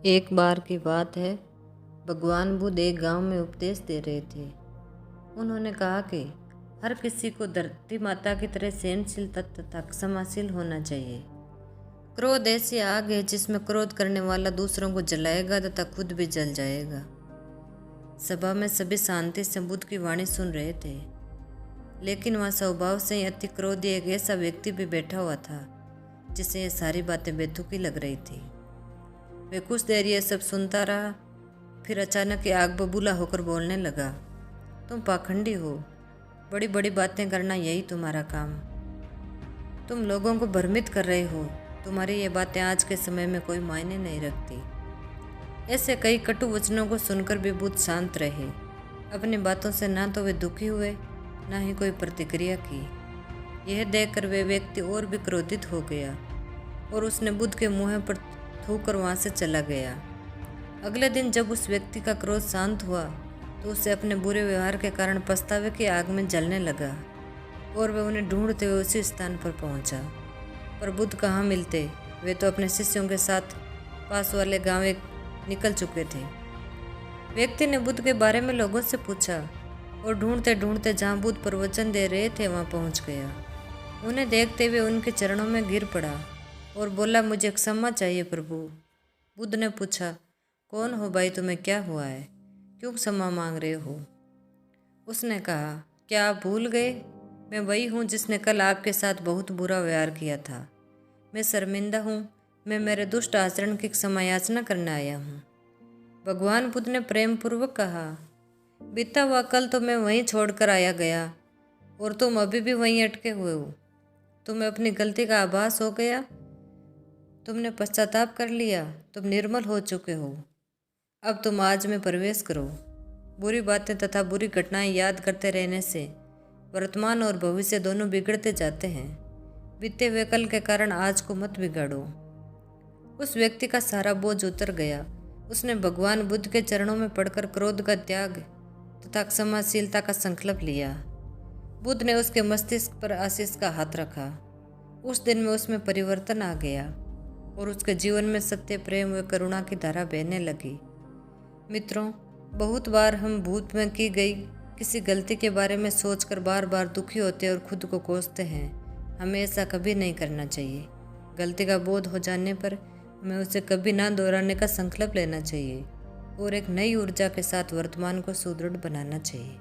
एक बार की बात है, भगवान बुद्ध एक गांव में उपदेश दे रहे थे। उन्होंने कहा कि हर किसी को धरती माता की तरह सहनशील तथा क्षमाशील होना चाहिए। क्रोध ऐसी आग है जिसमें क्रोध करने वाला दूसरों को जलाएगा तथा खुद भी जल जाएगा। सभा में सभी शांति से बुद्ध की वाणी सुन रहे थे, लेकिन वहाँ स्वभाव से ही अति क्रोधी एक ऐसा व्यक्ति भी बैठा हुआ था जिसे ये सारी बातें बेतुकी लग रही थी। वे कुछ देर ये सब सुनता रहा, फिर अचानक आग बबूला होकर बोलने लगा, तुम पाखंडी हो, बड़ी बड़ी बातें करना यही तुम्हारा काम। तुम लोगों को भ्रमित कर रहे हो, तुम्हारी ये बातें आज के समय में कोई मायने नहीं रखती। ऐसे कई कटु वचनों को सुनकर भी बुद्ध शांत रहे। अपनी बातों से ना तो वे दुखी हुए, ना ही कोई प्रतिक्रिया की। यह देखकर वे व्यक्ति और भी क्रोधित हो गया और उसने बुद्ध के मुंह पर थूकर वहाँ से चला गया। अगले दिन जब उस व्यक्ति का क्रोध शांत हुआ तो उसे अपने बुरे व्यवहार के कारण पछतावे की आग में जलने लगा और वह उन्हें ढूंढते हुए उसी स्थान पर पहुंचा। पर बुद्ध कहाँ मिलते, वे तो अपने शिष्यों के साथ पास वाले गांव निकल चुके थे। व्यक्ति ने बुद्ध के बारे में लोगों से पूछा और ढूंढते ढूंढते जहाँ बुद्ध प्रवचन दे रहे थे वहाँ पहुँच गया। उन्हें देखते हुए उनके चरणों में गिर पड़ा और बोला, मुझे क्षमा चाहिए प्रभु। बुद्ध ने पूछा, कौन हो भाई, तुम्हें क्या हुआ है, क्यों क्षमा मांग रहे हो? उसने कहा, क्या आप भूल गए? मैं वही हूँ जिसने कल आपके साथ बहुत बुरा व्यवहार किया था। मैं शर्मिंदा हूँ, मैं मेरे दुष्ट आचरण की क्षमा याचना करने आया हूँ। भगवान बुद्ध ने प्रेम पूर्वक कहा, बीता हुआ कल तो मैं वहीं छोड़कर आया गया और तुम अभी भी वहीं अटके हुए हो। तुम्हें अपनी गलती का आभास हो गया, तुमने पश्चाताप कर लिया, तुम निर्मल हो चुके हो। अब तुम आज में प्रवेश करो। बुरी बातें तथा बुरी घटनाएं याद करते रहने से वर्तमान और भविष्य दोनों बिगड़ते जाते हैं। बीते हुए कल के कारण आज को मत बिगाड़ो। उस व्यक्ति का सारा बोझ उतर गया। उसने भगवान बुद्ध के चरणों में पड़कर क्रोध का त्याग तथा क्षमाशीलता का संकल्प लिया। बुद्ध ने उसके मस्तिष्क पर आशीष का हाथ रखा। उस दिन में उसमें परिवर्तन आ गया और उसके जीवन में सत्य, प्रेम व करुणा की धारा बहने लगी। मित्रों, बहुत बार हम भूत में की गई किसी गलती के बारे में सोचकर बार बार दुखी होते और खुद को कोसते हैं। हमें ऐसा कभी नहीं करना चाहिए। गलती का बोध हो जाने पर हमें उसे कभी ना दोहराने का संकल्प लेना चाहिए और एक नई ऊर्जा के साथ वर्तमान को सुदृढ़ बनाना चाहिए।